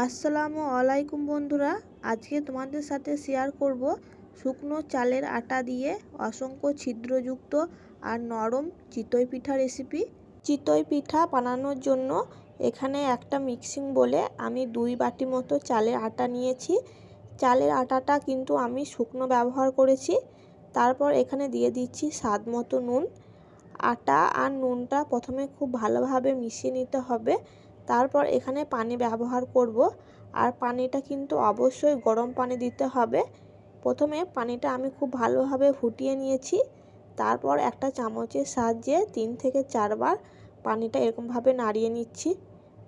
আসসালামু আলাইকুম বন্ধুরা, আজকে তোমাদের সাথে শেয়ার করব শুকনো চালের আটা দিয়ে অসংখ্য ছিদ্রযুক্ত আর নরম চিতই পিঠা রেসিপি। চিতই পিঠা বানানোর জন্য এখানে একটা মিক্সিং বলে আমি 2 বাটি মতো চালের আটা নিয়েছি। চালের আটাটা কিন্তু আমি শুকনো ব্যবহার করেছি। তারপর এখানে দিয়ে দিচ্ছি স্বাদ মতো নুন। আটা আর নুনটা প্রথমে খুব ভালোভাবে মিশিয়ে নিতে হবে। তারপর এখানে পানি ব্যবহার করব, আর পানিটা কিন্তু অবশ্যই গরম পানি দিতে হবে। প্রথমে পানিটা আমি খুব ভালোভাবে ফুটিয়ে নিয়েছি। তারপর একটা চামচের সাহায্যে 3 থেকে 4 বার পানিটা এরকমভাবে নাড়িয়ে নিচ্ছি।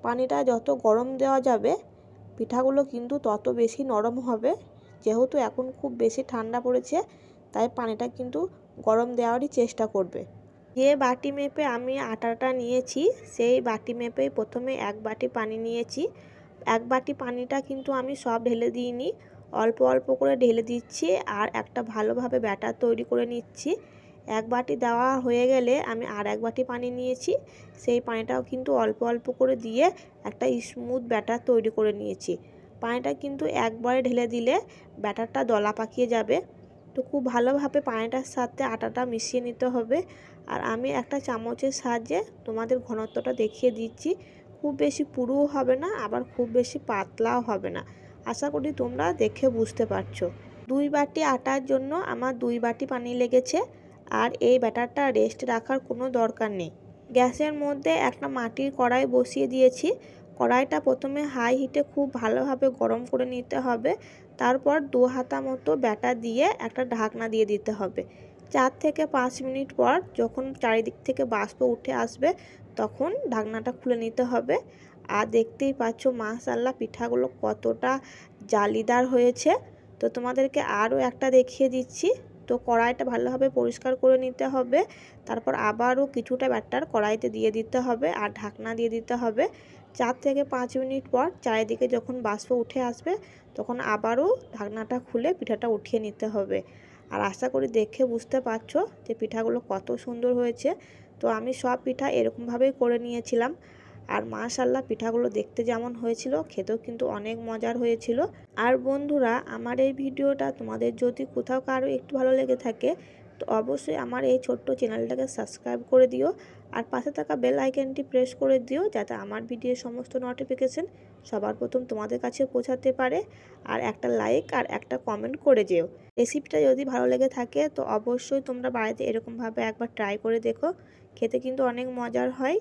পানিটা যত গরম দেওয়া যাবে পিঠাগুলো কিন্তু তত বেশি নরম হবে। যেহেতু এখন খুব বেশি ঠান্ডা পড়েছে, তাই পানিটা কিন্তু গরম দেওয়ারই চেষ্টা করবে। যে বাটি মেপে আমি আটাটা নিয়েছি সেই বাটি মেপেই প্রথমে 1 বাটি পানি নিয়েছি। 1 বাটি পানিটা কিন্তু আমি সব ঢেলে দিইনি, অল্প অল্প করে ঢেলে দিচ্ছি আর একটা ভালোভাবে ব্যাটার তৈরি করে নিচ্ছি। 1 বাটি দেওয়া হয়ে গেলে আমি আর 1 বাটি পানি নিয়েছি, সেই পানিটাও কিন্তু অল্প অল্প করে দিয়ে একটা স্মুথ ব্যাটার তৈরি করে নিয়েছি। পানিটা কিন্তু একবারে ঢেলে দিলে ব্যাটারটা দলা পাকিয়ে যাবে। তো খুব ভালোভাবে পানিটার সাথে আটাটা মিশিয়ে নিতে হবে। আর আমি একটা চামচের সাহায্যে তোমাদের ঘনত্বটা দেখিয়ে দিচ্ছি। খুব বেশি পুরুও হবে না, আবার খুব বেশি পাতলাও হবে না। আশা করি তোমরা দেখে বুঝতে পারছো। 2 বাটি আটার জন্য আমার 2 বাটি পানি লেগেছে। আর এই ব্যাটারটা রেস্ট রাখার কোনো দরকার নেই। গ্যাসের মধ্যে একটা মাটির কড়াই বসিয়ে দিয়েছি। কড়াইটা প্রথমে হাই হিটে খুব ভালোভাবে গরম করে নিতে হবে। তারপর 2 হাতা মতো ব্যাটার দিয়ে একটা ঢাকনা দিয়ে দিতে হবে। 4 থেকে 5 মিনিট পর যখন চারিদিক থেকে বাষ্প উঠে আসবে তখন ঢাকনাটা খুলে নিতে হবে। আর দেখতেই পাচ্ছ মাশাআল্লাহ পিঠাগুলো কতটা জালিদার হয়েছে। তো তোমাদেরকে আরও একটা দেখিয়ে দিচ্ছি। তো কড়াইটা ভালোভাবে পরিষ্কার করে নিতে হবে। তারপর আবারও কিছুটা ব্যাটার কড়াইতে দিয়ে দিতে হবে আর ঢাকনা দিয়ে দিতে হবে। 4 থেকে 5 মিনিট পর চারিদিকে যখন বাষ্প উঠে আসবে তখন আবারও ঢাকনাটা খুলে পিঠাটা উঠিয়ে নিতে হবে। আর আশা করি দেখে বুঝতে পারছো যে পিঠাগুলো কত সুন্দর হয়েছে। তো আমি সব পিঠা এরকমভাবেই করে নিয়েছিলাম। আর মাশাআল্লাহ পিঠাগুলো দেখতে যেমন হয়েছিল খেতেও কিন্তু অনেক মজার হয়েছিল। আর বন্ধুরা, আমার এই ভিডিওটা তোমাদের যদি কোথাও কারো একটু ভালো লেগে থাকে তো অবশ্যই আমার এই ছোট্ট চ্যানেলটাকে সাবস্ক্রাইব করে দিও। আর পাশে থাকা বেল আইকনটি প্রেস করে দিও যাতে আমার ভিডিওর সমস্ত নোটিফিকেশন সবার প্রথম তোমাদের কাছে পৌঁছাতে পারে। আর একটা লাইক আর একটা কমেন্ট করে যেও। রেসিপিটা যদি ভালো লেগে থাকে তো অবশ্যই তোমরা বাড়িতে এরকমভাবে একবার ট্রাই করে দেখো, খেতে কিন্তু অনেক মজার হয়।